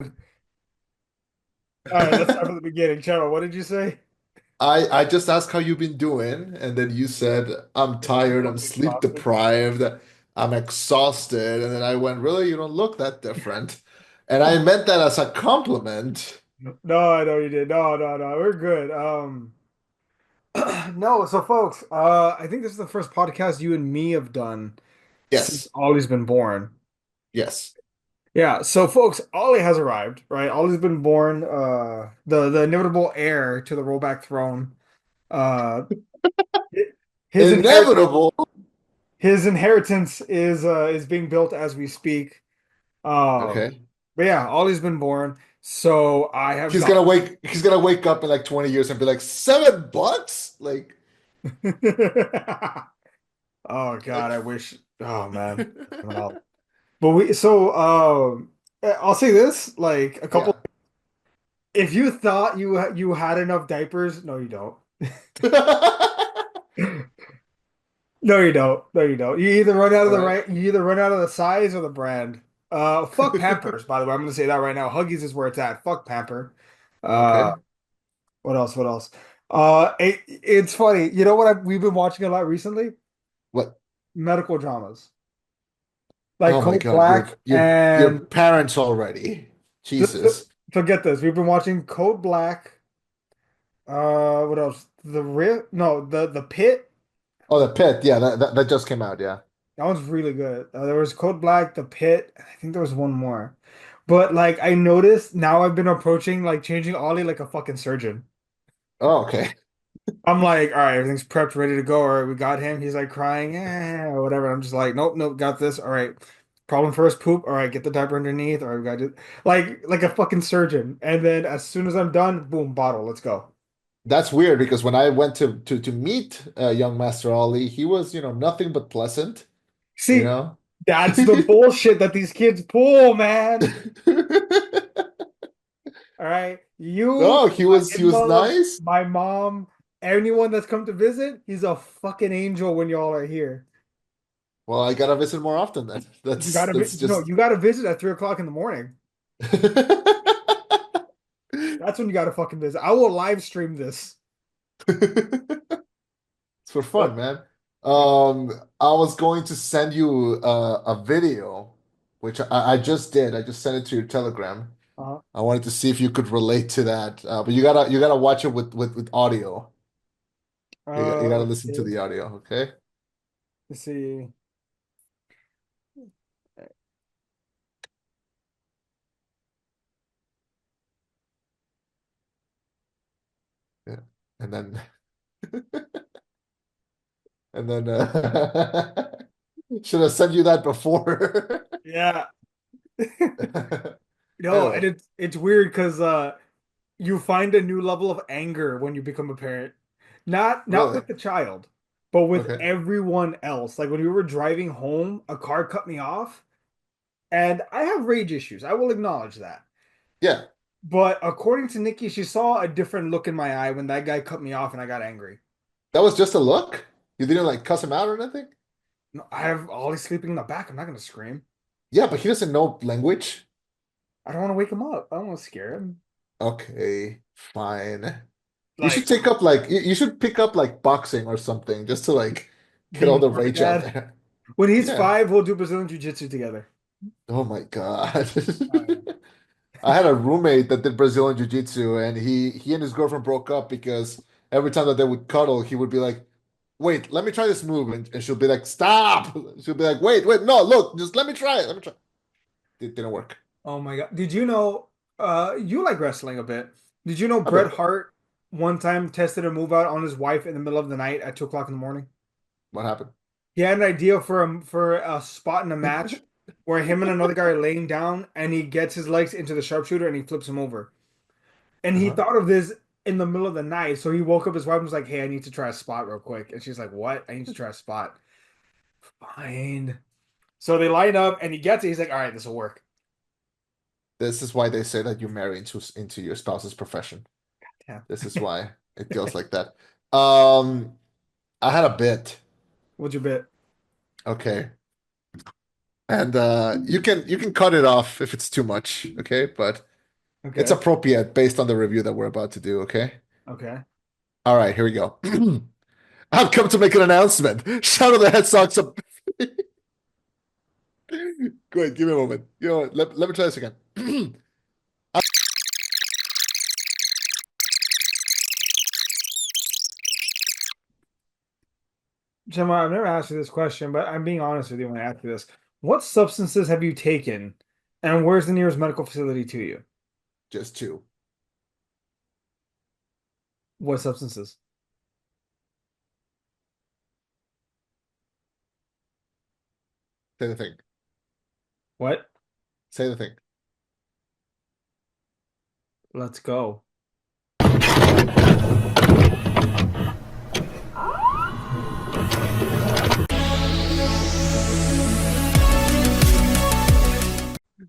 All right, let's start from the beginning. Charo, what did you say? I just asked how you've been doing, and then you said, I'm Yeah, I'm tired, I'm fucking sleep exhausted. deprived, I'm exhausted. And then I went, really, you don't look that different. And I meant that as a compliment. No, I know you did. No, no, no, we're good. No, so folks, I think this is the first podcast you and me have done since Yes, Ollie's been born. yes. Yeah, so folks, Ollie has arrived, right? Ollie's been born, the inevitable heir to the rollback throne. Uh, his inherit Inevitable. his inheritance is being built as we speak. Okay. But yeah, Ollie's been born, so I have He's got. gonna wake up in like 20 years and be like, $7? Oh God, Like I wish. Oh man, coming out. But I'll say this: like a couple. yeah. If you thought you had enough diapers, no, you don't. No, you don't. No, you don't. You either run out of All the right. right. You either run out of the size or the brand. Fuck Pampers. By the way, I'm gonna say that right now. Huggies is where it's at. Fuck Pamper. Uh, Okay. what else? What else? It's funny. You know what we've been watching a lot recently? What? Medical dramas. Like Oh my Code God, Black your and parents already. so, so, Jesus. so get this. We've been watching Code Black. What else? The Rip? No, the Pit. Oh, the pit. Yeah, that just came out. Yeah. That one's really good. There was Code Black, the Pit. And I think there was one more. But like I noticed now I've been approaching like changing Ollie like a fucking surgeon. Oh, okay. I'm like, all right, everything's prepped, ready to go. All right, we got him. He's like crying, or whatever. I'm just like, nope, nope, got this. All right. Problem first, poop. All right, get the diaper underneath. All right, we got it. Like a fucking surgeon. And then as soon as I'm done, boom, bottle. Let's go. That's weird because when I went to meet young Master Ali, he was, nothing but pleasant, you See, know? that's the bullshit that these kids pull, man. All right. You, No, he my was in-laws, nice. my mom, anyone that's come to visit, he's a fucking angel when y'all are here. Well, I gotta visit more often then. You That's gotta that's no, just you gotta visit at 3 o'clock in the morning. That's when you gotta fucking visit. I will live stream this. It's for But fun, man. I was going to send you a video, which I just did. I just sent it to your Telegram. uh, I wanted to see if you could relate to that. But you gotta watch it with audio. You gotta listen to okay. the audio, okay? Let's see. Yeah. And then and then should have sent you that before. Yeah. No, and Anyway, it's weird because you find a new level of anger when you become a parent. Not really? with the child, but with Okay. everyone else. Like when we were driving home, a car cut me off, and I have rage issues. I will acknowledge that. Yeah. But according to Nikki, she saw a different look in my eye when that guy cut me off and I got angry. That was just a look? You didn't like cuss him out or anything? No, I have Ollie sleeping in the back. I'm not gonna scream. Yeah, but he doesn't know language. I don't want to wake him up. I don't want to scare him. Okay, fine. You should Like take up like you should pick up like boxing or something just to like get all being the brain rage out dad. there. When he's Yeah. 5, we'll do Brazilian Jiu-Jitsu together. Oh my God. Um, I had a roommate that did Brazilian Jiu-Jitsu and he and his girlfriend broke up because every time that they would cuddle, he would be like, wait, let me try this move. And she'll be like, stop. She'll be like, wait, no, look, just let me try it. Let me try. It didn't work. oh my God. Did you know you like wrestling a bit? Did you know A Bret bit. Hart one time tested a move out on his wife in the middle of the night at 2 o'clock in the morning? What happened? He had an idea for a spot in a match where him and another guy are laying down and he gets his legs into the sharpshooter and he flips him over. And he Uh-huh. thought of this in the middle of the night. So he woke up his wife and was like, "Hey, I need to try a spot real quick." And she's like, "What? I need to try a spot." Fine. So they line up and he gets it. He's like, "All right, this will work." This is why they say that you marry into your spouse's profession. Yeah. This is why it goes like that. Um, I had a bit. What's your bit? Okay. And you can cut it off if it's too much, okay? But it's Okay. appropriate based on the review that we're about to do, okay? Okay. All right, here we go. I've come to make an announcement. Shadow the Hedgehog. Good, give me a moment. You know what? Let me try this again. Gemma, I've never asked you this question, but I'm being honest with you when I ask you this. What substances have you taken, and where's the nearest medical facility to you? Just two. What substances? Say the thing. What? Say the thing. Let's go.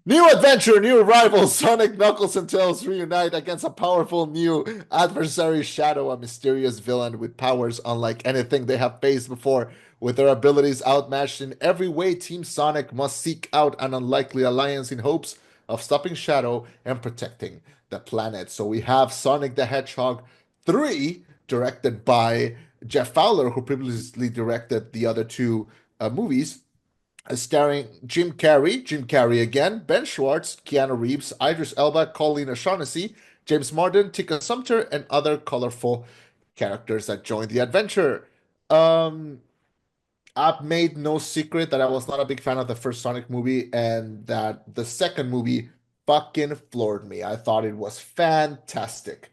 New adventure, new rivals. Sonic, Knuckles, and Tails reunite against a powerful new adversary, Shadow, a mysterious villain with powers unlike anything they have faced before. With their abilities outmatched in every way, Team Sonic must seek out an unlikely alliance in hopes of stopping Shadow and protecting the planet. So we have Sonic the Hedgehog 3, directed by Jeff Fowler, who previously directed the other two movies, starring Jim Carrey again, Ben Schwartz, Keanu Reeves, Idris Elba, Colleen O'Shaughnessy, James Marden, Tika Sumter, and other colorful characters that join the adventure. Um, I've made no secret that I was not a big fan of the first Sonic movie and that the second movie fucking floored me. I thought it was fantastic.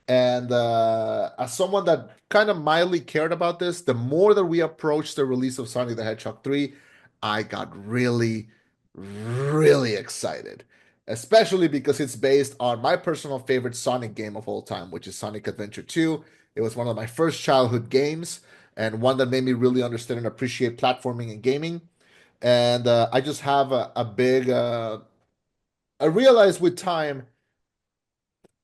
And as someone that kind of mildly cared about this, the more that we approached the release of Sonic the Hedgehog 3, I got really, really excited. Especially because it's based on my personal favorite Sonic game of all time, which is Sonic Adventure 2. It was one of my first childhood games and one that made me really understand and appreciate platforming and gaming. And I just have a big, I realized with time,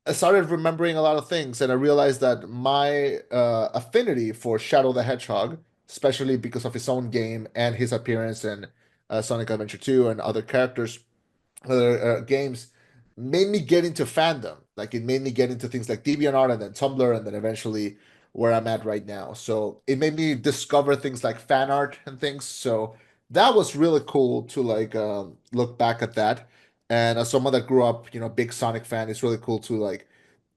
I started remembering a lot of things, and I realized that my affinity for Shadow the Hedgehog, especially because of his own game and his appearance in Sonic Adventure 2 and other characters, games, made me get into fandom. Like it made me get into things like DeviantArt and then Tumblr and then eventually where I'm at right now. So it made me discover things like fan art and things. So that was really cool to like look back at that. And as someone that grew up, big Sonic fan, it's really cool to like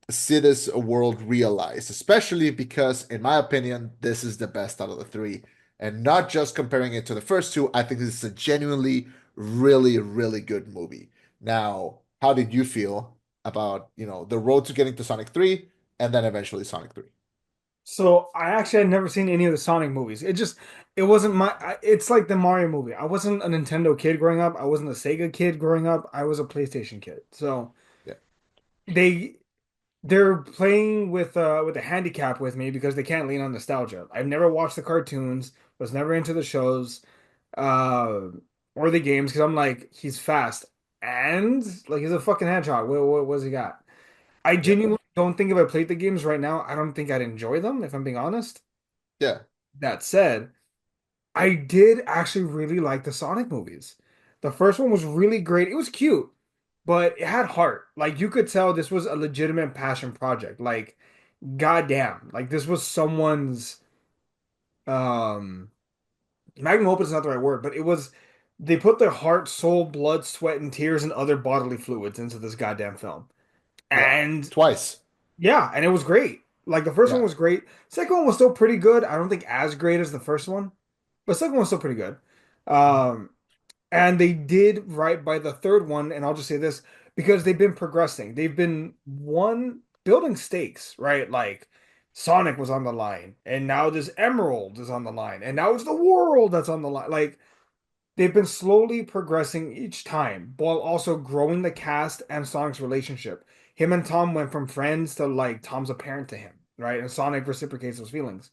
see this world realized, especially because, in my opinion, this is the best out of the three. And not just comparing it to the first two, I think this is a genuinely, really, really good movie. Now, how did you feel about, the road to getting to Sonic 3 and then eventually Sonic 3? So I actually had never seen any of the Sonic movies. It wasn't it's like the Mario movie. I wasn't a Nintendo kid growing up. I wasn't a Sega kid growing up. I was a PlayStation kid. So Yeah. they they're playing with a handicap with me because they can't lean on nostalgia. I've never watched the cartoons, was never into the shows, uh, or the games because I'm like, he's fast and like he's a fucking hedgehog. What's he got? I Yeah. genuinely don't think if I played the games right now, I don't think I'd enjoy them, if I'm being honest. Yeah. That said, I did actually really like the Sonic movies. The first one was really great. It was cute, but it had heart. Like you could tell this was a legitimate passion project. Like, goddamn, like this was someone's um magnum opus is not the right word, but it was they put their heart, soul, blood, sweat, and tears and other bodily fluids into this goddamn film. Yeah. And Twice. yeah, and it was great. Like the first one Yeah. was great. Second one was still pretty good. I don't think as great as the first one, but second one was still pretty good. Um, and they did right by the third one, and I'll just say this because they've been progressing. They've been one building stakes, right? Like Sonic was on the line, and now this Emerald is on the line, and now it's the world that's on the line. Like they've been slowly progressing each time while also growing the cast and Sonic's relationship. Him and Tom went from friends to like Tom's a parent to him, right? And Sonic reciprocates those feelings.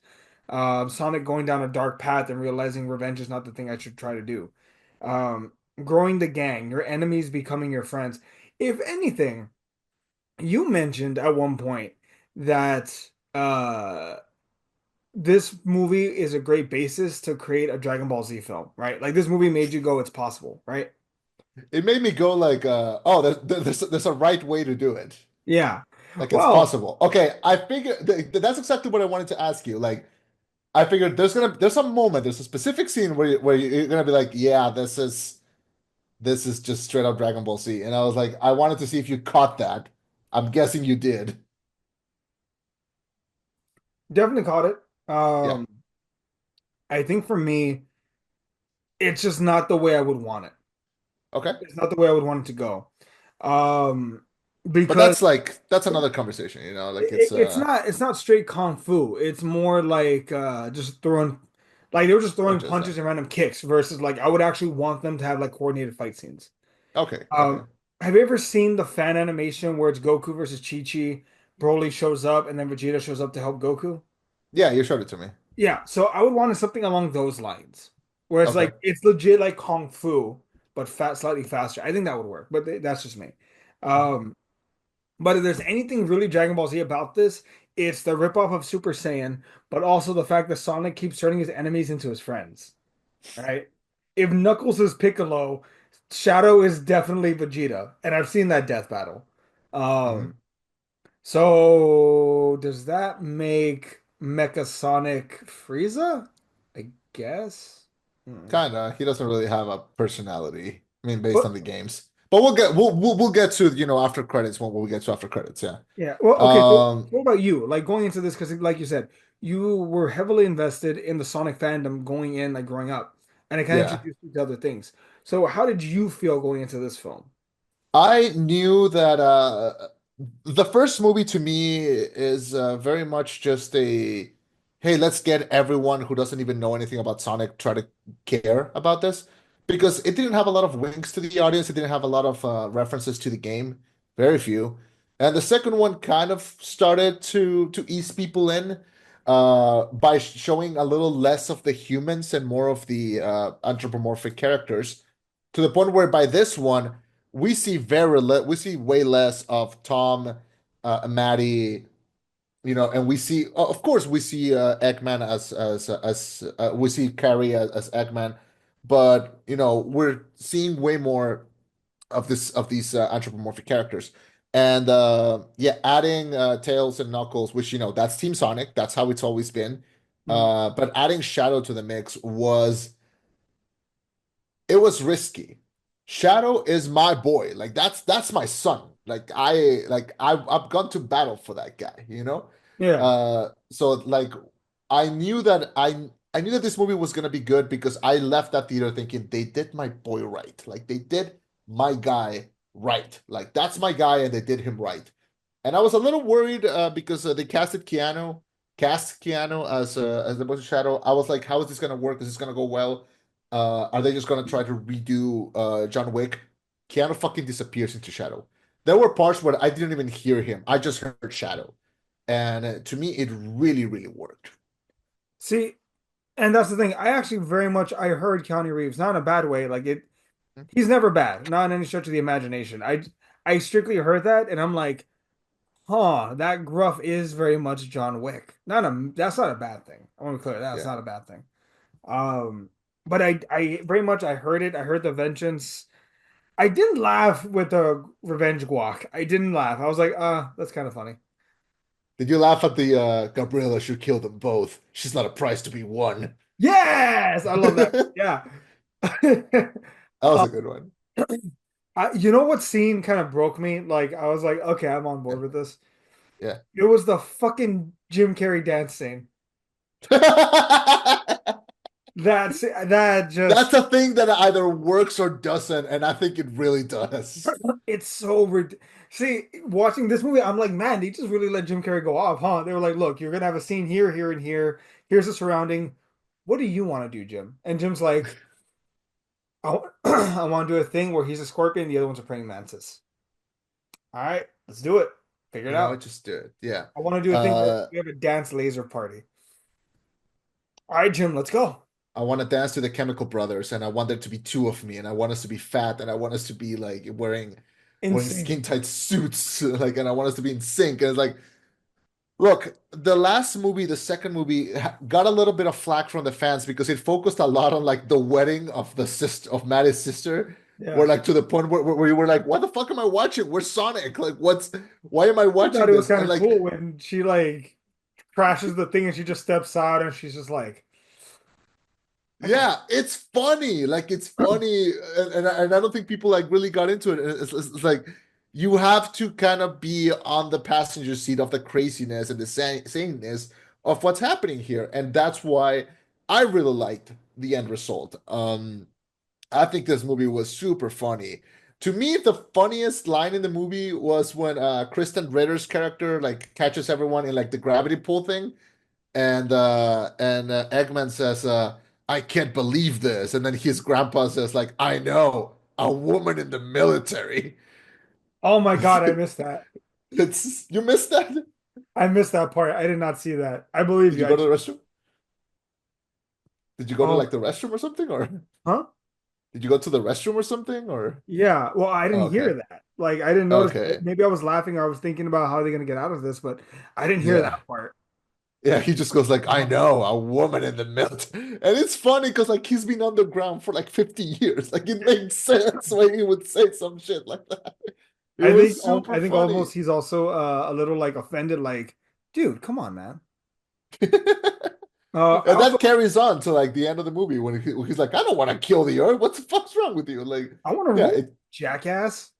Sonic going down a dark path and realizing revenge is not the thing I should try to do. Um, Growing the gang, your enemies becoming your friends. If anything, you mentioned at one point that this movie is a great basis to create a Dragon Ball Z film, right? Like this movie made you go, it's possible, right? It made me go like, oh, there's a right way to do it. Yeah. Like it's Well, possible. Okay, I figured that's exactly what I wanted to ask you. Like, I figured there's a moment, there's a specific scene where you're gonna be like, yeah, this is just straight up Dragon Ball Z. And I was like, I wanted to see if you caught that. I'm guessing you did. definitely caught it. Yeah. I think for me, it's just not the way I would want it. Okay. It's not the way I would want it to go. Um, But because that's another conversation, like it's not straight kung fu. It's more like just throwing like they were just throwing punches. Yeah. punches and random kicks versus like I would actually want them to have like coordinated fight scenes. Okay. Okay. Um, have you ever seen the fan animation where it's Goku versus Chi-Chi? Broly shows up and then Vegeta shows up to help Goku? Yeah, you showed it to me. Yeah, so I would want something along those lines, where it's Okay. like it's legit like kung fu, but slightly faster. I think that would work, but that's just me. Um, but if there's anything really Dragon Ball Z about this, it's the ripoff of Super Saiyan, but also the fact that Sonic keeps turning his enemies into his friends. Right? If Knuckles is Piccolo, Shadow is definitely Vegeta, and I've seen that death battle. Hmm. Um, so does that make Mecha Sonic Frieza? I guess. Hmm. Kinda. He doesn't really have a personality. I mean, based But on the games. But we'll get to, after credits when we get to after credits, yeah. yeah, well, okay. So Um, what about you? Like going into this, because like you said, you were heavily invested in the Sonic fandom going in, like growing up, and it kind of yeah. introduced you to other things. So how did you feel going into this film? I knew that the first movie to me is very much just a hey, let's get everyone who doesn't even know anything about Sonic try to care about this because it didn't have a lot of winks to the audience. It didn't have a lot of references to the game, very few. And the second one kind of started to ease people in by showing a little less of the humans and more of the anthropomorphic characters to the point where by this one we see way less of Tom, Maddie, and we see, of course, we see Eggman as we see Carrie as Eggman, but we're seeing way more of these anthropomorphic characters, and yeah, adding Tails and Knuckles, which that's Team Sonic, that's how it's always been, Mm. but adding Shadow to the mix it was risky. Shadow is my boy. Like that's my son. I've gone to battle for that guy. Yeah. So like I knew that this movie was gonna be good because I left that theater thinking they did my boy right. Like they did my guy right. Like that's my guy and they did him right. And I was a little worried because they cast Keanu as the voice of Shadow. I was like, how is this gonna work? Is this gonna go well? Are they just gonna try to redo John Wick? Keanu fucking disappears into Shadow. There were parts where I didn't even hear him. I just heard Shadow. And to me, it really, really worked. See, and that's the thing. I actually very much I heard Keanu Reeves, not in a bad way. Like it, he's never bad, not in any stretch of the imagination. I strictly heard that, and I'm like, huh, that gruff is very much John Wick. Not a that's not a bad thing. I want to be clear, that's Yeah. not a bad thing. But I very much I heard it. I heard the vengeance. I didn't laugh with the revenge guac. I didn't laugh. I was like, that's kind of funny. Did you laugh at the Gabriella should kill them both? She's not a prize to be won. Yes, I love that. That Yeah. was Uh, a good one. you know what scene kind of broke me? Like I was like, okay, I'm on Yeah. board with this. Yeah. It was the fucking Jim Carrey dance scene. That That's just a thing that either works or doesn't, and I think it really does. it's so see, watching this movie, I'm like, man, they just really let Jim Carrey go off, huh? They were like, look, you're gonna have a scene here, here, and here. Here's the surrounding. What do you want to do, Jim? And Jim's like, I want to do a thing where he's a scorpion, the other one's a praying mantis. All right, let's do it. Figure it out. Just do it. Yeah. I want to do a thing where Uh, we have a dance laser party. All right, Jim, let's go. I want to dance to the Chemical Brothers, and I want there to be two of me, and I want us to be fat, and I want us to be like wearing Insane. skin tight suits, like, and I want us to be in sync. And it's like, Look, the last movie, the second movie, got a little bit of flack from the fans because it focused a lot on like the wedding of the sister of Maddie's sister, where Yeah. like to the point where you were like, "What the fuck am I watching? Where's Sonic? Like, why am I I thought watching it was this?" kind And of like, cool when she like crashes the thing and she just steps out and she's just like, I got yeah, it's funny. Like, it's funny, and I don't think people like really got into it. It's like you have to kind of be on the passenger seat of the craziness and the saneness of what's happening here, and that's why I really liked the end result. I think this movie was super funny. To me, the funniest line in the movie was when Kristen Ritter's character like catches everyone in like the gravity pull thing, and Eggman says, "I can't believe this," and then his grandpa says, "Like I know a woman in the military." oh my God, I missed that. It's you missed that. I missed that part. I did not see that. I believe Did you. you go to the restroom? Did you go to Oh, like the restroom or something, or huh? did you go to the restroom or something, or? Yeah. Well, I Oh, didn't hear okay, that. Like, I didn't notice. okay, Maybe I was laughing or I was thinking about how they're gonna get out of this, but I didn't hear yeah. that part. Yeah, he just goes like, "I know a woman in the military," and it's funny because like he's been underground for like 50 years. Like it makes sense why he would say some shit like that. It was super I think funny. almost he's also a little like offended. Like, dude, come on, man. I And also that carries on to like the end of the movie when he's like, "I don't want to kill the Earth. What the fuck's wrong with you?" Like, I want to yeah, rule, jackass.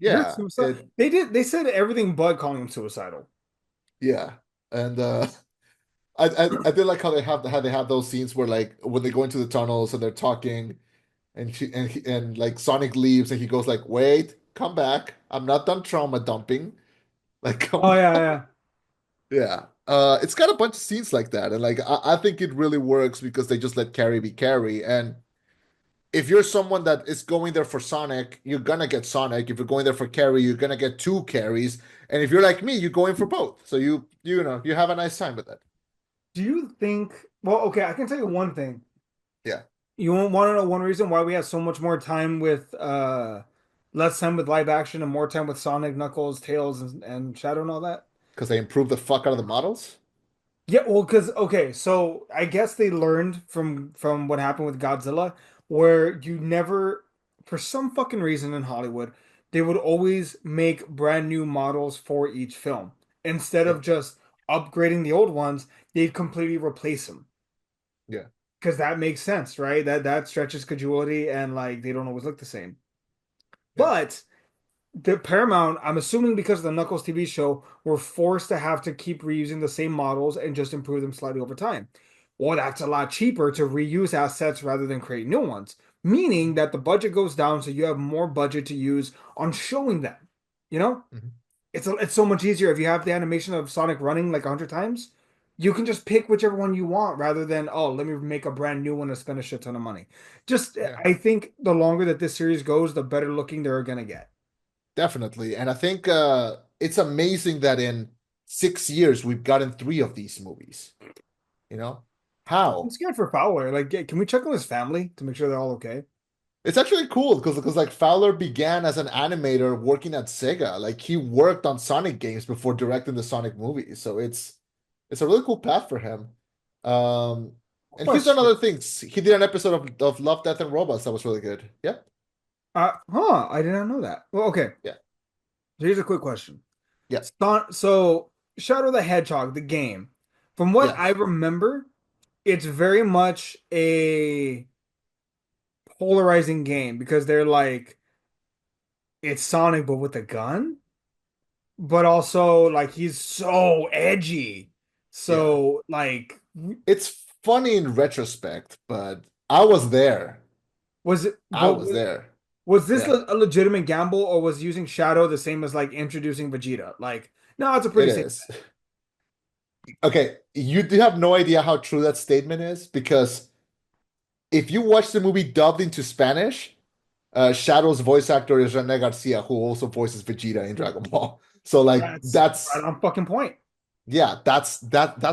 You're yeah, suicidal. They said everything but calling him suicidal. yeah. And I did like how they have those scenes where like when they go into the tunnels and they're talking, and like Sonic leaves and he goes like, "Wait, come back. I'm not done trauma dumping." Like, come Oh on. yeah, yeah. Yeah. It's got a bunch of scenes like that, and like I think it really works because they just let Carrie be Carrie. And if you're someone that is going there for Sonic, you're gonna get Sonic. If you're going there for Carrie, you're gonna get two Carries. And if you're like me, you're going for both. So you know you have a nice time with that. Do you think? Well, okay, I can tell you one thing. Yeah, You want to know one reason why we had so much more time with less time with live action and more time with Sonic, Knuckles, Tails, and Shadow and all that? because they improve the fuck out of the models. Yeah, well, because okay, so I guess they learned from what happened with Godzilla, where you never, for some fucking reason in Hollywood, they would always make brand new models for each film. Instead Yeah, of just upgrading the old ones, they'd completely replace them. yeah, Because that makes sense, right? That stretches credulity and like they don't always look the same. yeah, But the Paramount, I'm assuming because of the Knuckles TV show, were forced to have to keep reusing the same models and just improve them slightly over time. Well, that's a lot cheaper to reuse assets rather than create new ones, meaning that the budget goes down, so you have more budget to use on showing them. You know, mhm, it's so much easier if you have the animation of Sonic running like 100 times. You can just pick whichever one you want rather than, oh, let me make a brand new one and spend a shit ton of money. Just, yeah. I think the longer that this series goes, the better looking they're gonna get. Definitely. And I think it's amazing that in 6 years we've gotten three of these movies. You know? I'm How? scared for Fowler. Like, can we check on his family to make sure they're all okay? It's actually cool because like Fowler began as an animator working at Sega. Like he worked on Sonic games before directing the Sonic movies. So it's a really cool path for him. Um and he's done Question. other things. He did an episode of Love, Death, and Robots that was really good. Yeah. I did not know that. Well, okay. Yeah. So here's a quick question. Yeah. So Shadow the Hedgehog, the game, from what I Yes. remember, it's very much a polarizing game because they're like it's Sonic but with a gun, but also like he's so edgy. Yeah. So like It's funny in retrospect, but I was there. was it I but was there. was this Yeah, a legitimate gamble or was using Shadow the same as like introducing Vegeta? Like, no, it's a it pretty safe is. Okay, you do have no idea how true that statement is because if you watch the movie dubbed into Spanish, Shadow's voice actor is Rene Garcia, who also voices Vegeta in Dragon Ball. So like That's right that's on fucking point. yeah, that's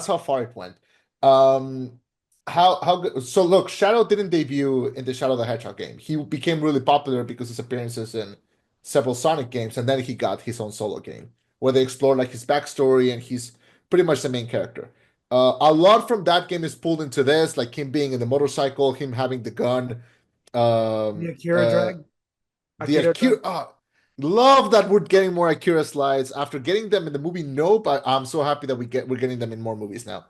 how far it went. Um how good so look, Shadow didn't debut in the Shadow the Hedgehog game. He became really popular because his appearances in several Sonic games, and then he got his own solo game where they explore like his backstory and his pretty much the main character. A lot from that game is pulled into this, like him being in the motorcycle, him having the gun, The um, Akira uh, drag, the Akira Akira. drag. Love that we're getting more Akira slides after getting them in the movie. Nope, I'm so happy that we're getting them in more movies now.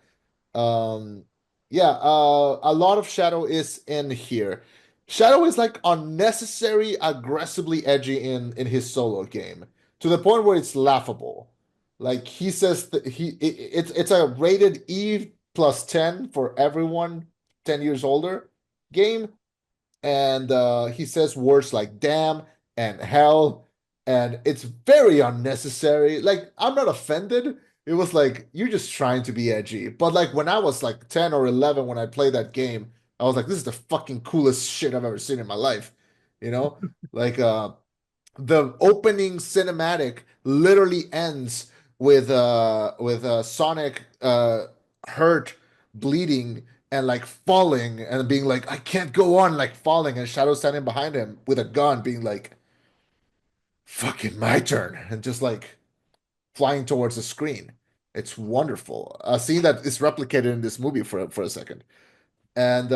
Um, yeah, a lot of Shadow is in here. Shadow is like unnecessary, aggressively edgy in his solo game to the point where it's laughable. Like he says that it's a rated E plus 10 for everyone 10 years older game, and he says words like damn and hell, and it's very unnecessary. Like, I'm not offended. It was like you're just trying to be edgy. But like when I was like 10 or 11 when I played that game, I was like, this is the fucking coolest shit I've ever seen in my life. You know? Like the opening cinematic literally ends with Sonic hurt, bleeding, and like falling and being like, I can't go on, like falling, and Shadow standing behind him with a gun, being like, fucking my turn, and just like flying towards the screen. It's wonderful. A scene that is replicated in this movie for a second. And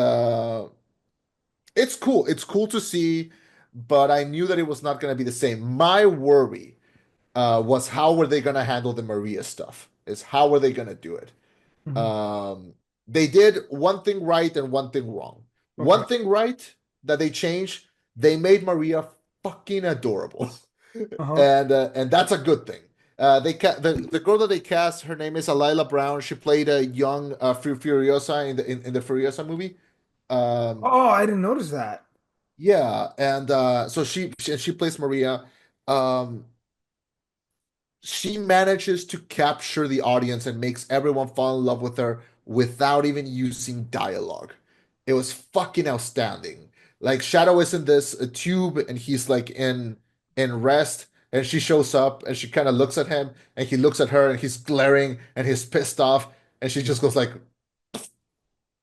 it's cool. It's cool to see, but I knew that it was not gonna be the same. My worry was how were they gonna handle the Maria stuff? Is how were they gonna do it? Mhm. Um, they did one thing right and one thing wrong. Okay. One thing right that they changed, they made Maria fucking adorable, Uh-huh. and that's a good thing. The girl that they cast, her name is Alila Brown. She played a young Furiosa in the Furiosa movie. Um, Oh, I didn't notice that. yeah, and so she plays Maria. Um, she manages to capture the audience and makes everyone fall in love with her without even using dialogue. It was fucking outstanding. Like Shadow is in this tube and he's like in rest and she shows up and she kind of looks at him and he looks at her and he's glaring and he's pissed off and she just goes like,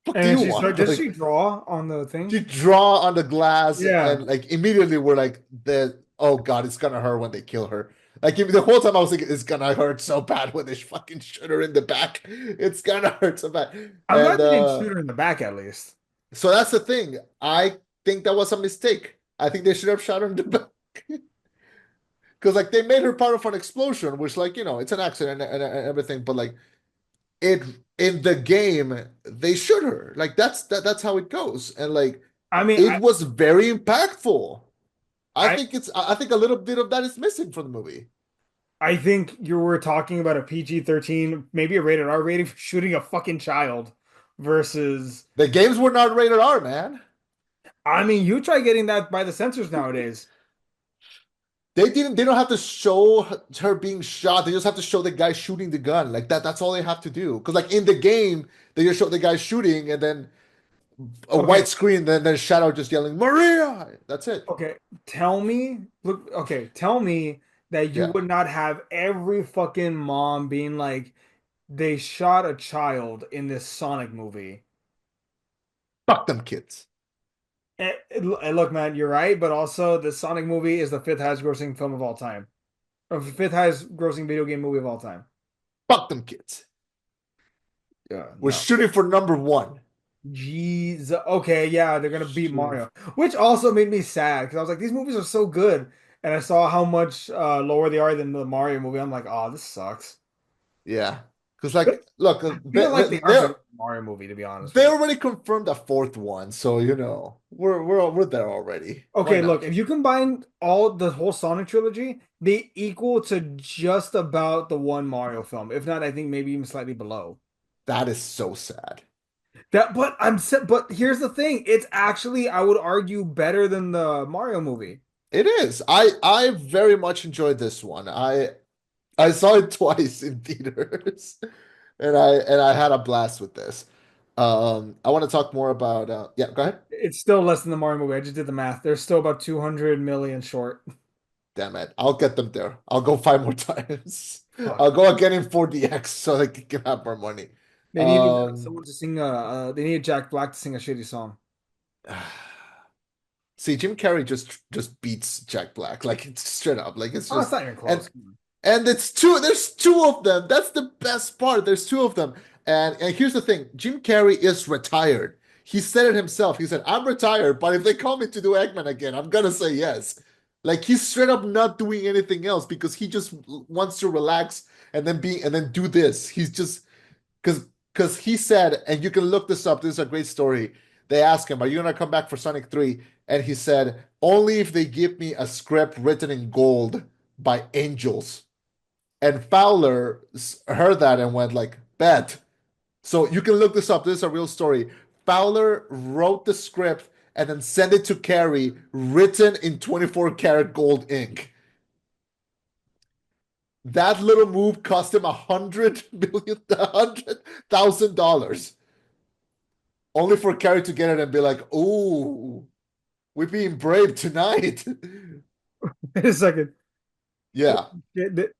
"What And do then you she started, want?" does Like she draw on the thing? she draw on the glass Yeah. and like immediately we're like the oh god, it's gonna hurt when they kill her. Like the whole time I was thinking it's gonna hurt so bad when they fucking shoot her in the back. It's gonna hurt so bad. I'm And glad they didn't shoot her in the back at least. so that's the thing. I think that was a mistake. I think they should have shot her in the back. Because like they made her part of an explosion, which like, it's an accident and everything, but like it in the game, they shoot her. Like that's how it goes. And like I mean, it was very impactful. I I think a little bit of that is missing from the movie. I think you were talking about a PG-13, maybe a rated R rating for shooting a fucking child versus, The games were not rated R, man. I mean, you try getting that by the censors nowadays. They don't have to show her being shot. They just have to show the guy shooting the gun. Like that's all they have to do. Because like in the game, they just show the guy shooting and then a Okay, white screen, then Shadow just yelling, Maria. That's it. okay. Tell me that you Yeah. would not have every fucking mom being like, they shot a child in this Sonic movie. Fuck them kids. Look, man, you're right, but also the Sonic movie is the fifth highest grossing film of all time, or fifth highest grossing video game movie of all time. Fuck them kids. Yeah, We're no. shooting for number one. Jeez. Okay, yeah, they're gonna beat Shooting Mario, which also made me sad because I was like, these movies are so good, and I saw how much lower they are than the Mario movie. I'm like, oh, this sucks. Yeah. Because But like, look, I feel like they are better than the Mario movie, to be honest they with you. already confirmed a fourth one, so we're there already. Why Okay, look, not? if you combine all the whole Sonic trilogy, they equal to just about the one Mario film. If not, I think maybe even slightly below. That is so sad. But here's the thing, it's actually, I would argue, better than the Mario movie. It is. I very much enjoyed this one. I saw it twice in theaters, and I had a blast with this. I want to talk more about yeah, go ahead. It's still less than the Mario movie. I just did the math. They're still about 200 million short. Damn it. I'll get them there. I'll go 5 more times. Fuck. I'll go again in 4DX so they can have more money. They needed Um someone to sing they needed Jack Black to sing a shitty song. See, Jim Carrey just beats Jack Black. Like it's straight up. Like it's Oh, it's just not even and close. Come on. And it's two, there's two of them. That's the best part. There's two of them. And here's the thing, Jim Carrey is retired. He said it himself. He said, I'm retired, but if they call me to do Eggman again, I'm gonna say yes. Like he's straight up not doing anything else because he just wants to relax and then do this. He's just because he said, and you can look this up, this is a great story. They asked him, are you gonna come back for Sonic 3? And he said, only if they give me a script written in gold by angels. And Fowler heard that and went like, bet. So you can look this up. This is a real story. Fowler wrote the script and then sent it to Carrey, written in 24 karat gold ink. That little move cost him $100,000, only for Carrey to get it and be like, "Ooh, we're being brave tonight." Wait a second. Yeah, The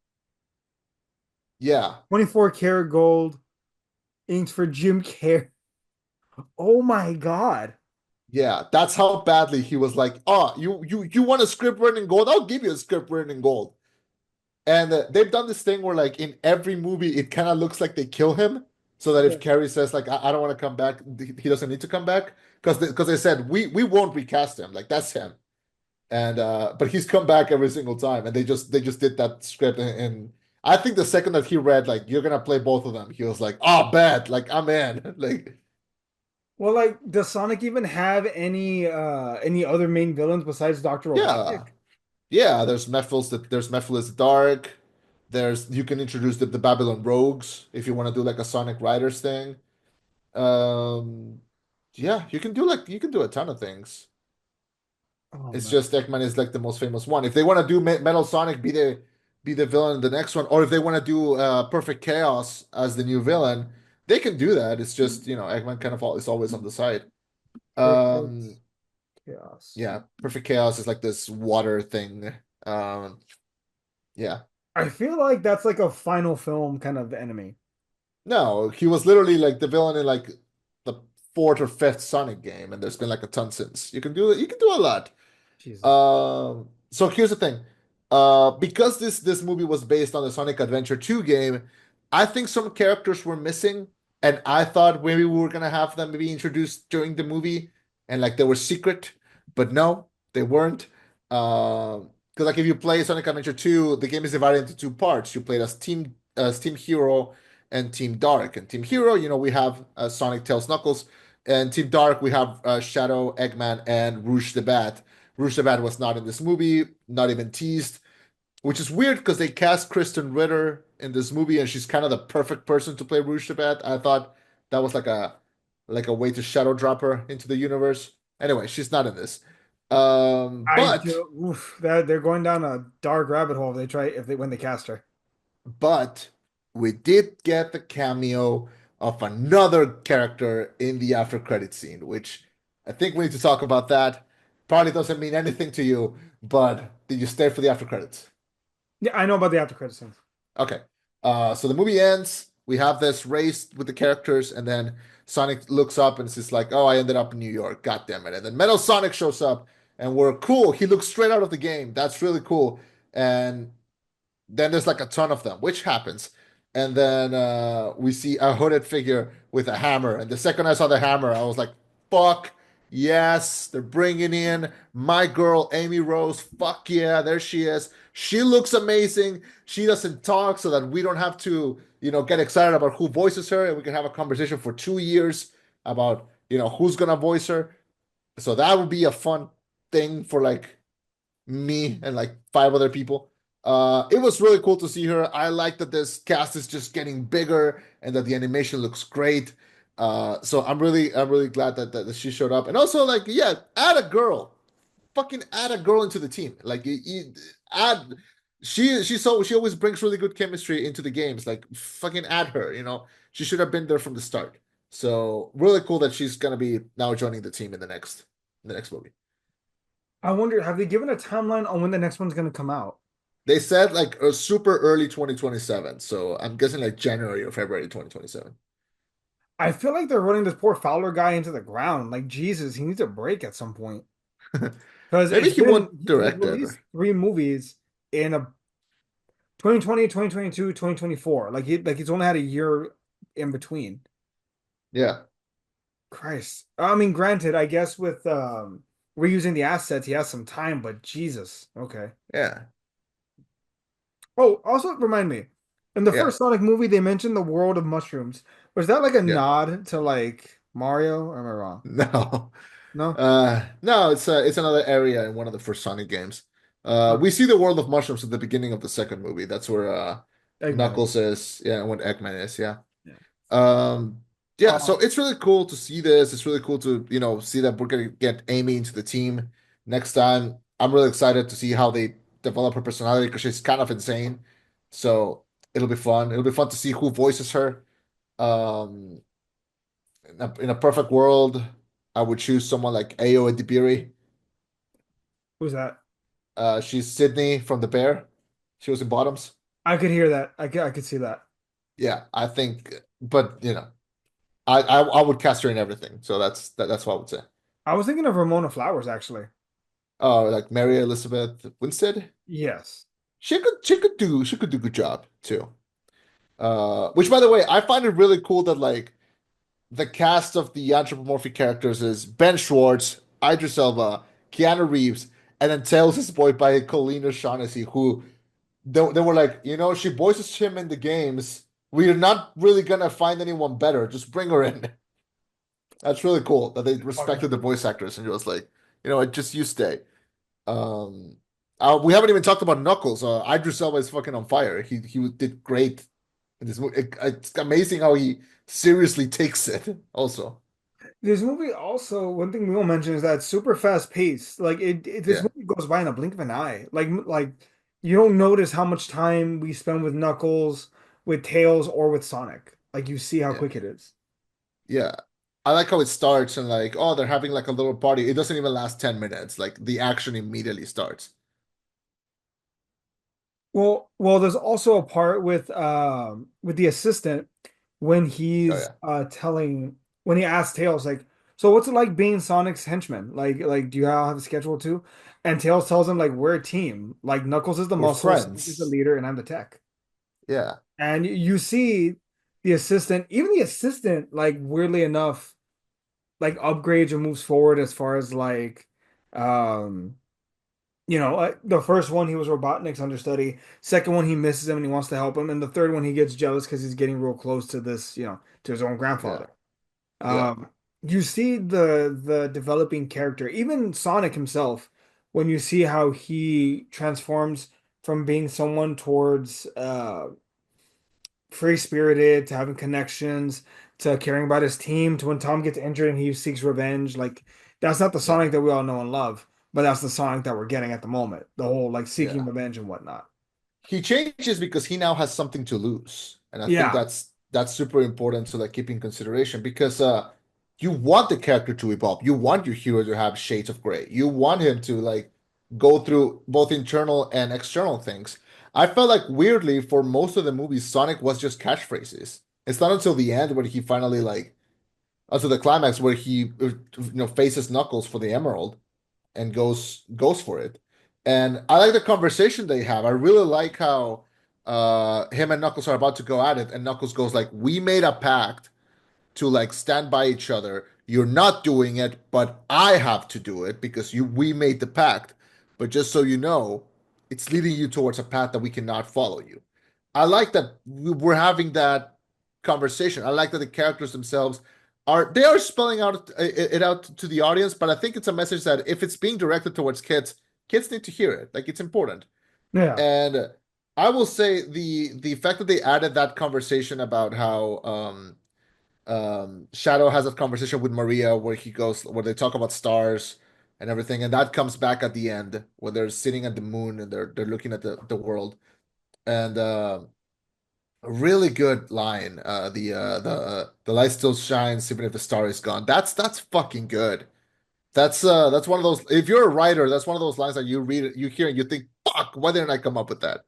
yeah. 24 karat gold inks for Jim Carrey. Oh my God. Yeah, that's how badly he was like, "Oh, you want a script written in gold? I'll give you a script written in gold." And they've done this thing where, like, in every movie, it kind of looks like they kill him, so that Yeah. if Carrie says like, I don't want to come back," he doesn't need to come back because they said we won't recast him, like that's him. And but he's come back every single time, and they just did that script, and I think the second that he read like you're gonna play both of them, he was like, "Oh, bad, like I'm in." Like, Well, like, does Sonic even have any other main villains besides Dr. yeah. Robotnik? Yeah, there's Mephiles the Dark. There's you can introduce the Babylon Rogues if you want to do like a Sonic Riders thing. Um, yeah, you can do a ton of things. Oh It's man. just Eggman is like the most famous one. If they want to do Metal Sonic be the villain in the next one, or if they want to do Perfect Chaos as the new villain, they can do that. It's just, Eggman kind of is always on the side. Perfect Um, chaos. yeah, Perfect Chaos is like this water thing. Um, yeah. I feel like that's like a final film kind of enemy. No, he was literally like the villain in like the fourth or fifth Sonic game, and there's been like a ton since. You can do a lot. Jesus. So here's the thing. Because this movie was based on the Sonic Adventure 2 game, I think some characters were missing, and I thought maybe we were gonna have them maybe introduced during the movie, and like they were secret, but no, they weren't. Because like if you play Sonic Adventure 2, the game is divided into two parts. You played as Team Hero and Team Dark. And Team Hero, we have Sonic, Tails, Knuckles, and Team Dark, we have Shadow, Eggman, and Rouge the Bat. Rouge the Bat was not in this movie, not even teased, which is weird because they cast Kristen Ritter in this movie, and she's kind of the perfect person to play Rouge the Bat. I thought that was like a way to shadow drop her into the universe. Anyway, she's not in this. I But do, oof, that they're going down a dark rabbit hole if they try if they when they cast her. but we did get the cameo of another character in the after credit scene, which I think we need to talk about that. Probably doesn't mean anything to you, but did you stay for the after credits? Yeah, I know about the after credits scene. Okay. So the movie ends. We have this race with the characters, and then Sonic looks up and says like, "Oh, I ended up in New York. God damn it!" And then Metal Sonic shows up, and we're cool. He looks straight out of the game. That's really cool. And then there's like a ton of them, which happens. And then we see a hooded figure with a hammer. And the second I saw the hammer, I was like, fuck yes, they're bringing in my girl, Amy Rose. Fuck yeah, there she is. She looks amazing. She doesn't talk so that we don't have to, get excited about who voices her. And we can have a conversation for 2 years about, who's going to voice her. So that would be a fun thing for like me and like five other people. It was really cool to see her. I like that this cast is just getting bigger and that the animation looks great. So I'm really glad that she showed up. And also, like, yeah, add a girl, fucking add a girl into the team. Like, add. She always brings really good chemistry into the games. Like, fucking add her. She should have been there from the start. So really cool that she's gonna be now joining the team in the next movie. I wonder, have they given a timeline on when the next one's going to come out? They said like a super early 2027. So I'm guessing like January or February 2027. I feel like they're running this poor Fowler guy into the ground. Like Jesus, he needs a break at some point because Maybe it's he been won't he's direct released ever. 3 movies in 2020, 2022, 2024. Like he's only had a year in between. Yeah, Christ. I mean, granted, I guess with reusing the assets, he has some time, but Jesus. Okay. yeah, Oh, also remind me, in the yeah, first Sonic movie, they mentioned the world of mushrooms. Was that like a yeah. nod to like Mario? Or am I wrong? No. No? No, it's another area in one of the first Sonic games. Okay. We see the world of mushrooms at the beginning of the second movie. That's where Eggman is. Knuckles is, yeah, and when Eggman is, yeah. Yeah. Um, yeah, so Uh, it's really cool to see this. It's really cool to, see that we're gonna get Amy into the team next time. I'm really excited to see how they develop her personality because she's kind of insane. So it'll be fun. It'll be fun to see who voices her. Um, in a perfect world, I would choose someone like Ayo Edebiri. who's that? She's Sydney from The Bear. She was in Bottoms. I could hear that. I could see that. Yeah, I think, but I would cast her in everything. So that's what I would say. I was thinking of Ramona Flowers, actually. Oh, like Mary Elizabeth Winstead. Yes. She could do a good job too. Which by the way, I find it really cool that like the cast of the anthropomorphic characters is Ben Schwartz, Idris Elba, Keanu Reeves, and then Tails is voiced by Colleen O'Shaughnessy, who they were like, she voices him in the games. We're not really gonna find anyone better. Just bring her in. That's really cool that they Fucking respected the true. voice actors and it was like, just you stay. Um, we haven't even talked about Knuckles. Idris Elba is fucking on fire. He did great in this movie. It's amazing how he seriously takes it. Also, This movie also, one thing we will mention is that it's super fast paced. Like this yeah, movie goes by in a blink of an eye. Like you don't notice how much time we spend with Knuckles, with Tails, or with Sonic. Like you see how yeah, quick it is. yeah. I like how it starts and like, oh, they're having like a little party. It doesn't even last 10 minutes. Like the action immediately starts. Well, there's also a part with the assistant when Oh he's yeah, telling when he asks Tails like, so what's it like being Sonic's henchman? Like do you all have a schedule too? And Tails tells him like we're a team. Like Knuckles is the we're muscle, Sonic is the friends. leader, and I'm the tech. Yeah, And you see the assistant, even the assistant, like weirdly enough, like upgrades or moves forward as far as like um the first one he was Robotnik's understudy. Second one he misses him and he wants to help him, and the third one he gets jealous because he's getting real close to this, to his own yeah, grandfather. yeah, You see the developing character, even Sonic himself, when you see how he transforms from being someone towards free-spirited to having connections to caring about his team to when Tom gets injured and he seeks revenge. Like that's not the yeah, Sonic that we all know and love, but that's the Sonic that we're getting at the moment. The whole like seeking yeah. revenge and whatnot. He changes because he now has something to lose. And I think Yeah. that's super important to like keep in consideration because you want the character to evolve. You want your hero to have shades of gray. You want him to like go through both internal and external things. I felt like weirdly for most of the movie, Sonic was just catchphrases. It's not until the end when he finally like until the climax where he faces Knuckles for the Emerald and goes for it. And I like the conversation they have. I really like how him and Knuckles are about to go at it, and Knuckles goes like, "We made a pact to like stand by each other. You're not doing it, but I have to do it because we made the pact. But just so you know, it's leading you towards a path that we cannot follow you." I like that we're having that conversation. I like that the characters themselves they are spelling out it out to the audience, but I think it's a message that if it's being directed towards kids, kids need to hear it. Like it's important. Yeah. And I will say the fact that they added that conversation about how Shadow has a conversation with Maria where they talk about stars and everything, and that comes back at the end when they're sitting at the moon and they're looking at the world. And a really good line. The light still shines even if the star is gone. That's fucking good. That's one of those. If you're a writer, that's one of those lines that you read it, you hear, and you think, "Fuck, why didn't I come up with that?"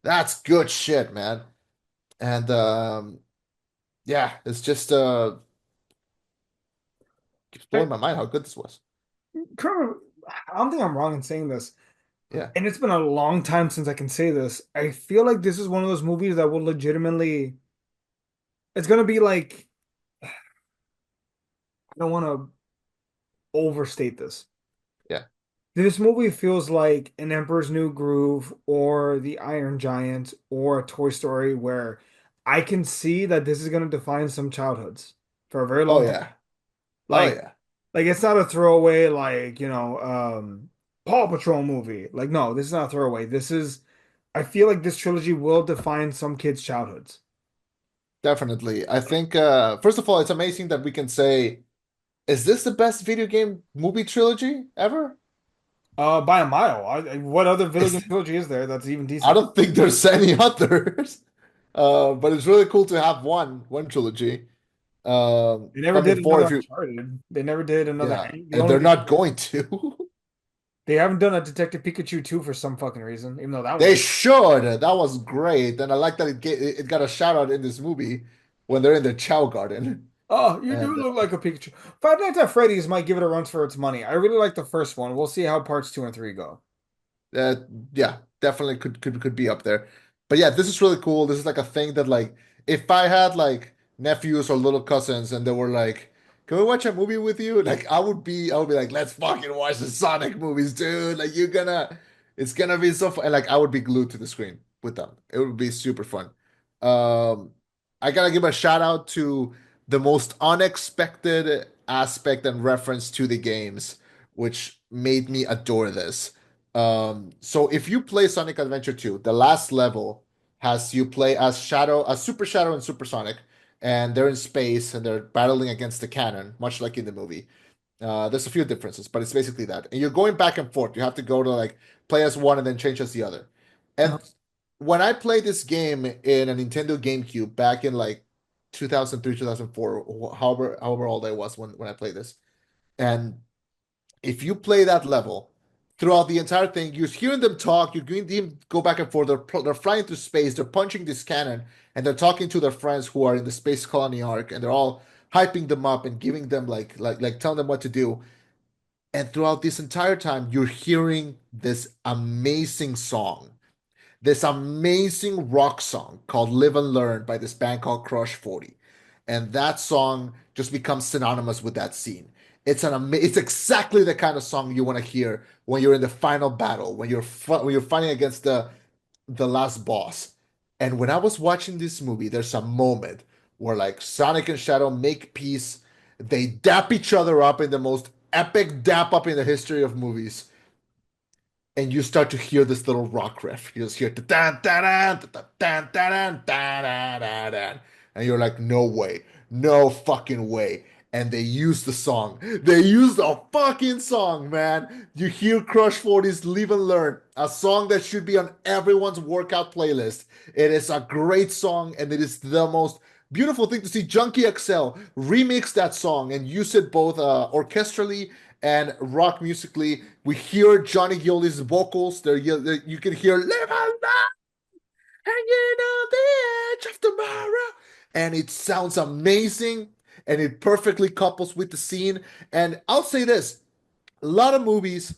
That's good shit, man. And yeah, it's just keeps I, blowing my mind how good this was. Kermit, I don't think I'm wrong in saying this. Yeah. and it's been a long time since I can say this. I feel like this is one of those movies that will legitimately, it's gonna be like, I don't want to overstate this. Yeah. This movie feels like an Emperor's New Groove or The Iron Giant or a Toy Story where I can see that this is going to define some childhoods for a very Oh long time. yeah. Oh Like, yeah. like it's not a throwaway like, Paw Patrol movie. Like, no, this is not a throwaway. This is, I feel like this trilogy will define some kids' childhoods. Definitely. I think first of all, it's amazing that we can say, is this the best video game movie trilogy ever? By a mile. What other video game It's, trilogy is there that's even I decent? don't think there's any others. But it's really cool to have one trilogy. They never I mean, did four another if you, Uncharted. They never did another. yeah, The and only they're thing not going to. they haven't done a Detective Pikachu 2 for some fucking reason, even though that They was. should. That was great, and I like that it got a shout out in this movie when they're in the Chow Garden. Oh, you do And look like a Pikachu. Five Nights at Freddy's might give it a run for its money. I really like the first one. We'll see how parts two and three go. Uh, yeah, definitely could be up there. But yeah, this is really cool. This is like a thing that like if I had like nephews or little cousins and they were like, "Can we watch a movie with you?" Like I would be like, "Let's fucking watch the Sonic movies, dude." Like it's gonna be so fun. And like I would be glued to the screen with them. It would be super fun. Um, I gotta give a shout out to the most unexpected aspect and reference to the games, which made me adore this. So if you play Sonic Adventure 2, the last level has you play as Shadow, as Super Shadow and Super Sonic, and they're in space and they're battling against the cannon, much like in the movie. There's a few differences, but it's basically that. And you're going back and forth. You have to go to like play as one and then change as the other. And Uh-huh. when I played this game in a Nintendo GameCube back in like 2003, 2004, however old I was when I played this, and if you play that level throughout the entire thing, you're hearing them talk, you're going to go back and forth. They're flying through space, they're punching this cannon, and they're talking to their friends who are in the space colony arc, and they're all hyping them up and giving them like telling them what to do. And throughout this entire time, you're hearing this amazing rock song called Live and Learn by this band called Crush 40. And that song just becomes synonymous with that scene. It's exactly the kind of song you want to hear when you're in the final battle, when you're fighting against the last boss. And when I was watching this movie, there's a moment where like Sonic and Shadow make peace. They dap each other up in the most epic dap up in the history of movies, and you start to hear this little rock riff. You just hear da da da da da da da da, and you're like, no way, no fucking way. And they use the song. They use the fucking song, man. You hear Crush 40's Live and Learn, a song that should be on everyone's workout playlist. It is a great song, and it is the most beautiful thing to see Junkie XL remix that song and use it both orchestrally and rock musically. We hear Johnny Gillies vocals. You can hear "Live and Laugh, hanging on the edge of tomorrow," and it sounds amazing, and it perfectly couples with the scene. And I'll say this: a lot of movies,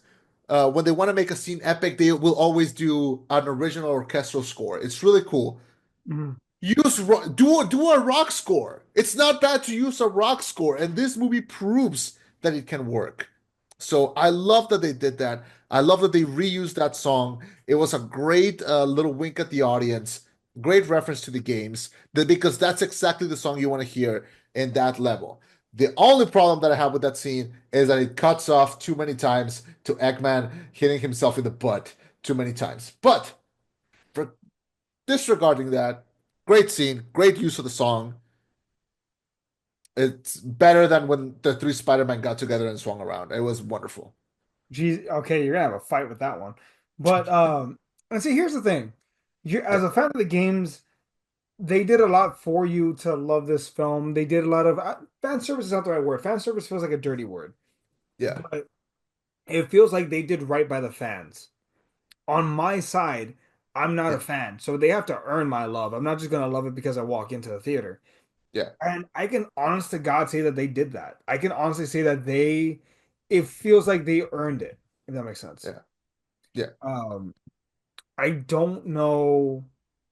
when they want to make a scene epic, they will always do an original orchestral score. It's really cool. Mhm. Do a rock score. It's not bad to use a rock score, and this movie proves that it can work. So I love that they did that. I love that they reused that song. It was a great little wink at the audience, great reference to the games, because that's exactly the song you want to hear in that level. The only problem that I have with that scene is that it cuts off too many times to Eggman hitting himself in the butt too many times. But for disregarding that, great scene, great use of the song. It's better than when the three Spider-Man got together and swung around. It was wonderful. Geez, okay, you're gonna have a fight with that one. But and see, here's the thing. You Yeah, as a fan of the games, they did a lot for you to love this film. They did a lot of fan service is not the right word. Fan service feels like a dirty word, yeah, but it feels like they did right by the fans. On my side, I'm not a yeah, fan, so they have to earn my love. I'm not just gonna love it because I walk into the theater. yeah, And I can honest to God say that they did that. I can honestly say that it feels like they earned it, if that makes sense. yeah. Yeah, Um, I don't know.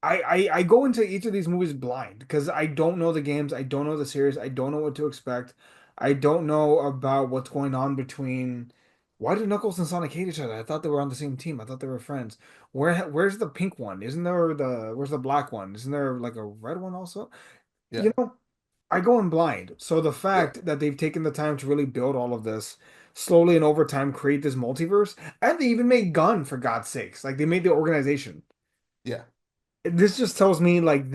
I go into each of these movies blind because I don't know the games, I don't know the series, I don't know what to expect. I don't know about what's going on between. Why do Knuckles and Sonic hate each other? I thought they were on the same team. I thought they were friends. Where's the pink one? Isn't there where's the black one? Isn't there like a red one also? yeah, You know, I go in blind. So the yeah, fact that they've taken the time to really build all of this slowly and over time, create this multiverse, and they even made Gun for God's sakes. Like they made the organization. yeah, This just tells me like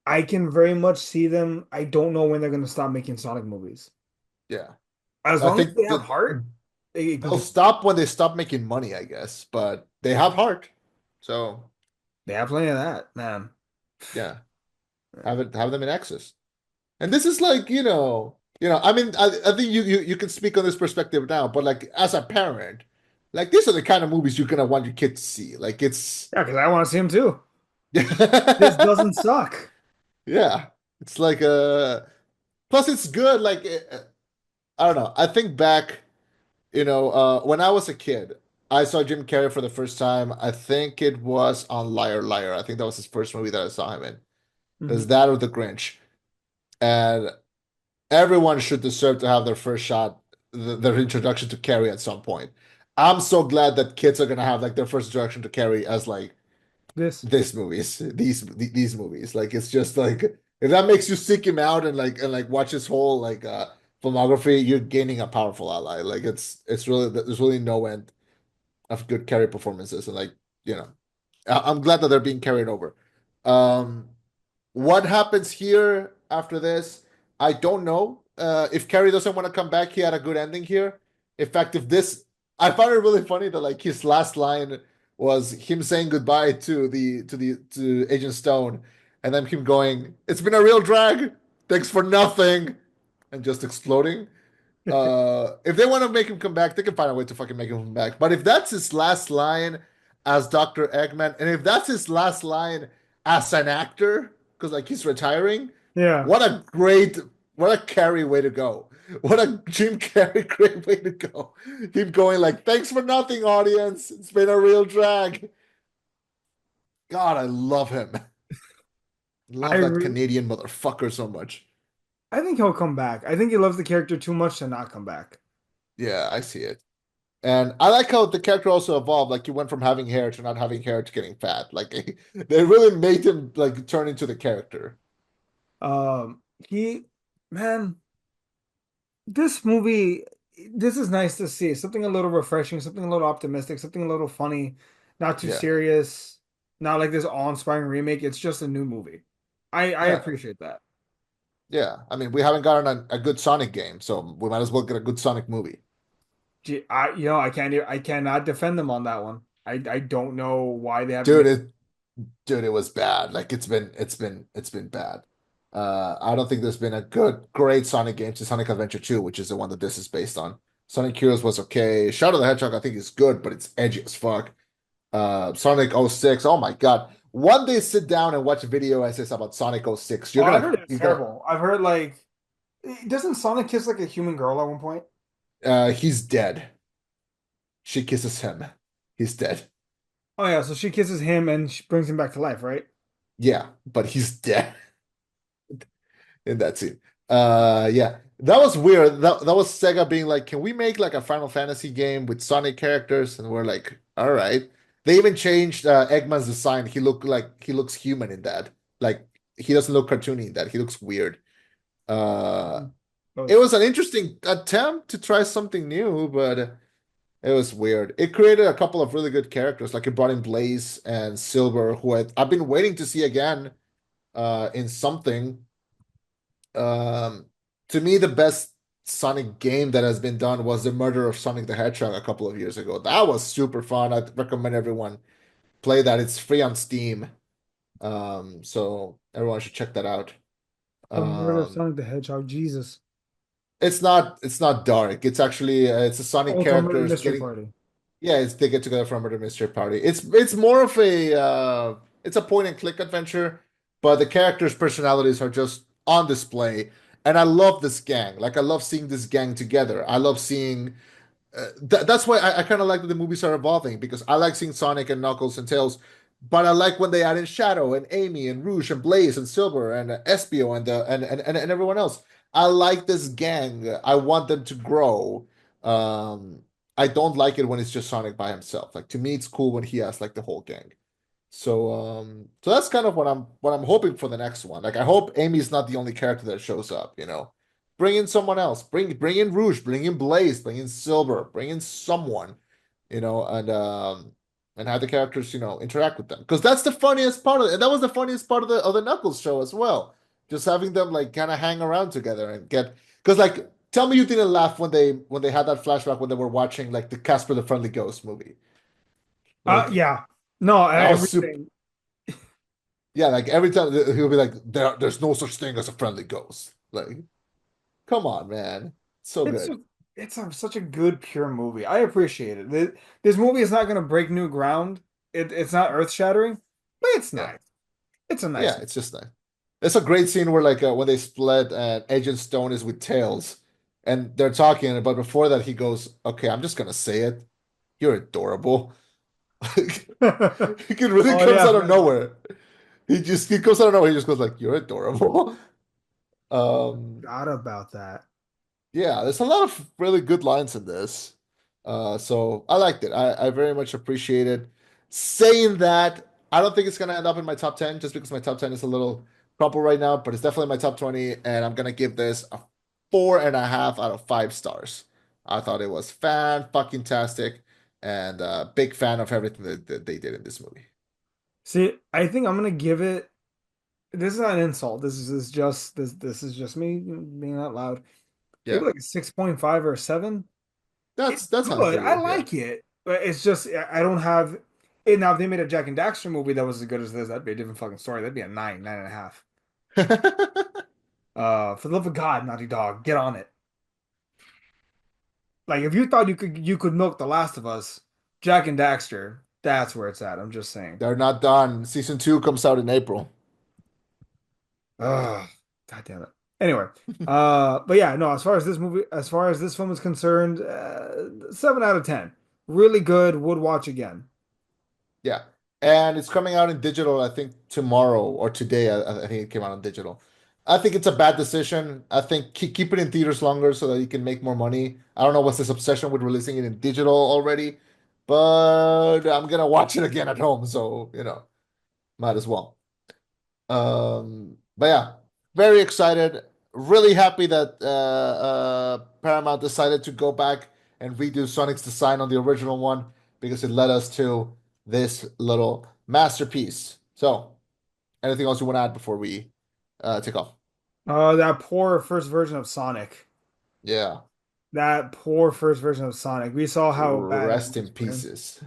I can very much see them. I don't know when they're gonna stop making Sonic movies. yeah. As I long as think they have that heart, they can they'll keep. stop when they stop making money, I guess. But they have heart, so They have plenty of that, man. yeah, have them in access. And this is like, I mean, I think you can speak on this perspective now, but like as a parent, like these are the kind of movies you're gonna want your kid to see. Like it's Yeah, because I want to see him too. This yeah, doesn't suck. it's like plus it's good. Like I don't know. I think back, when I was a kid, I saw Jim Carrey for the first time. I think it was on Liar Liar. I think that was his first movie that I saw him in. It was Mhm. that or The Grinch. And everyone should deserve to have their first shot, their introduction to Carrie at some point. I'm so glad that kids are gonna have like their first introduction to Carrie as like This. this movies, these movies. Like it's just like if that makes you seek him out and like watch his whole like filmography, you're gaining a powerful ally. Like it's really there's really no end of good Carrie performances, and like I'm glad that they're being carried over. Um, what happens here after this? I don't know. If Carrie doesn't want to come back, he had a good ending here. In fact, if this, I found it really funny that like his last line was him saying goodbye to Agent Stone, and then him going, "It's been a real drag. Thanks for nothing," and just exploding. If they want to make him come back, they can find a way to fucking make him come back. But if that's his last line as Dr. Eggman, and if that's his last line as an actor, because like he's retiring, Yeah. what a great, what a Carrie way to go. What a Jim Carrey great way to go. Keep going like, thanks for nothing, audience. It's been a real drag. God, I love him. I Love that re Canadian motherfucker so much. I think he'll come back. I think he loves the character too much to not come back. Yeah, I see it. And I like how the character also evolved. Like he went from having hair to not having hair to getting fat. Like they really made him like turn into the character. He, man, this movie, this is nice to see. Something a little refreshing, something a little optimistic, something a little funny, not too Yeah. serious, not like this awe-inspiring remake. It's just a new movie. I Yeah. appreciate that. Yeah. I mean, we haven't gotten a good Sonic game, so we might as well get a good Sonic movie. I can't, I cannot defend them on that one. I don't know why they haven't Dude, made. it was bad. Like it's been bad. I don't think there's been a great Sonic game since Sonic Adventure 2, which is the one that this is based on. Sonic Heroes was okay. Shadow the Hedgehog, I think is good, but it's edgy as fuck. Sonic '06. Oh my God. One day sit down and watch a video essays about Sonic '06. Oh, I heard it's terrible. I've heard like, doesn't Sonic kiss like a human girl at one point? he's dead. She kisses him. He's dead. Oh yeah, so she kisses him and she brings him back to life, right? Yeah, but he's dead in that scene. Yeah. That was weird. That was Sega being like, can we make like a Final Fantasy game with Sonic characters? And we're like, all right. They even changed Eggman's design. He looks human in that. Like he doesn't look cartoony in that. He looks weird. Uh Mhm. it Those. was an interesting attempt to try something new, but it was weird. It created a couple of really good characters, like it brought in Blaze and Silver, who I've been waiting to see again in something. Um, to me, the best Sonic game that has been done was the Murder of Sonic the Hedgehog a couple of years ago. That was super fun. I'd recommend everyone play that. It's free on Steam. So everyone should check that out. The Murder of Um, Sonic the Hedgehog. Jesus. it's not dark. It's actually it's a Sonic Oh, it's a murder characters mystery getting. party. Yeah, they get together for a murder mystery party. It's more of a it's a point and click adventure, but the characters' personalities are just on display. And I love this gang. Like I love seeing this gang together. I love seeing that's why I kind of like that the movies are evolving because I like seeing Sonic and Knuckles and Tails, but I like when they add in Shadow and Amy and Rouge and Blaze and Silver and Espio and and everyone else. I like this gang. I want them to grow. Um, I don't like it when it's just Sonic by himself. Like to me, it's cool when he has like the whole gang. So that's kind of what I'm hoping for the next one. Like I hope Amy's not the only character that shows up, you know. Bring in someone else. Bring in Rouge, bring in Blaze, bring in Silver, bring in someone, you know, and have the characters, you know, interact with them. Because that's the funniest part of it. And that was the funniest part of the Knuckles show as well. Just having them like kind of hang around together and get because like tell me you didn't laugh when they had that flashback when they were watching like the Casper the Friendly Ghost movie. Like Yeah. No, that was super. everything. Yeah, like every time he'll be like, there's no such thing as a friendly ghost. Like, come on, man. So It's good. just, such a good, pure movie. I appreciate it. This movie is not going to break new ground. It's not earth-shattering, but it's Yeah. nice. It's a nice Yeah, movie. it's just nice. It's a great scene where like when they split and Agent Stone is with Tails and they're talking, but before that he goes, okay, I'm just gonna say it. You're adorable. Like, it really Oh comes yeah, out of man. nowhere. He comes out of nowhere. He just goes like, "You're adorable." Um, Forgot about that. Yeah, there's a lot of really good lines in this. So I liked it. I very much appreciate it. Saying that, I don't think it's gonna end up in my top 10 just because my top 10 is a little crumpled right now, but it's definitely my top 20, and I'm gonna give this a 4.5 out of 5 stars. I thought it was fan fucking tastic and big fan of everything that they did in this movie. See, I think I'm gonna give it. This is not an insult. This is just me being out loud. Maybe Yeah, like a 6.5 or a 7. It's that's high good. for I you. Yeah. like it, but it's just I don't have it now. If they made a Jack and Daxter movie that was as good as this, that'd be a different fucking story. That'd be a 9, 9.5. For the love of God, Naughty Dog, get on it. Like if you thought you could milk The Last of Us, Jack and Daxter, that's where it's at. I'm just saying. They're not done. Season 2 comes out in April. Ugh, God damn it. Anyway, but yeah, no, as far as this film is concerned, 7 out of 10. Really good, would watch again. Yeah. And it's coming out in digital, I think tomorrow or today. I think it came out on digital. I think it's a bad decision. I think keep it in theaters longer so that you can make more money. I don't know what's this obsession with releasing it in digital already, but I'm gonna watch it again at home, so you know, might as well. But yeah, very excited. Really happy that Paramount decided to go back and redo Sonic's design on the original one because it led us to this little masterpiece. So, anything else you want to add before we take off? That poor first version of Sonic. Yeah. That poor first version of Sonic. We saw how bad it Rest was in for him. pieces.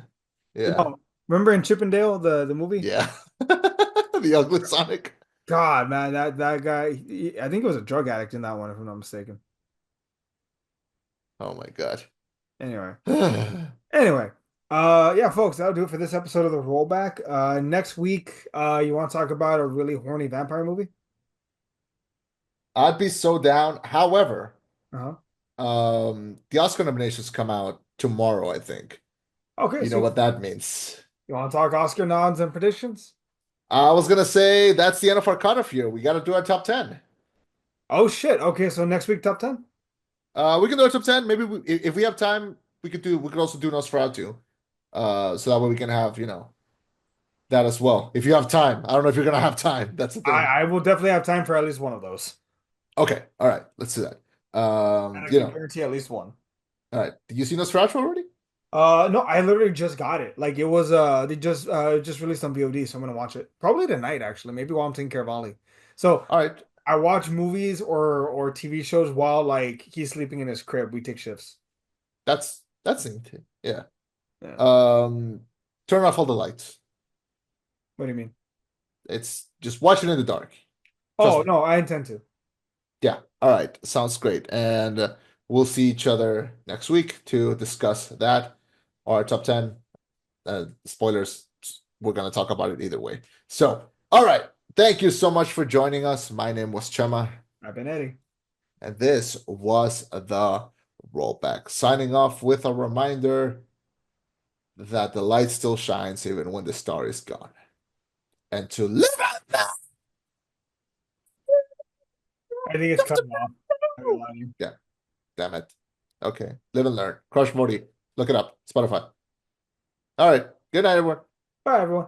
Yeah. No, remember in Chippendale, the movie? Yeah. The ugly Sonic. God, man, that guy. I think it was a drug addict in that one, if I'm not mistaken. Oh my God. Anyway, anyway, yeah, folks, that'll do it for this episode of the Rollback. Next week, you want to talk about a really horny vampire movie? I'd be so down. However, Uh-huh. the Oscar nominations come out tomorrow, I think. Okay, You so know what that means. you want to talk Oscar nods and predictions? I was gonna say that's the end of our cutoff year. We gotta do our top 10. Oh shit. Okay, so next week top 10. We can do our top 10. Maybe if we have time, we could also do Nosferatu. So that way we can have, you know, that as well. If you have time. I don't know if you're gonna have time. That's the thing. I will definitely have time for at least one of those. Okay, all right, let's do that. And I You can know, guarantee at least one. all right. Did you see Nosferatu already? No, I literally just got it. Like it was they just released on VOD, so I'm gonna watch it. Probably tonight, actually. Maybe while I'm taking care of Ollie. So All right. I watch movies or TV shows while like he's sleeping in his crib. We take shifts. That's neat. Yeah. Yeah. Um, turn off all the lights. What do you mean? It's just watch it in the dark. Trust Oh me. no, I intend to. Yeah. All right. Sounds great. And we'll see each other next week to discuss that. Our top 10. Spoilers. We're going to talk about it either way. So, all right. Thank you so much for joining us. My name was Chema, I've been Eddie. and this was the roll back. Signing off with a reminder that the light still shines even when the star is gone. And to live out now. I think it's cutting off. I'm not gonna lie to you. Yeah, damn it. Okay, live and learn. Crush Morty. Look it up. Spotify. All right. Good night, everyone. All right, everyone.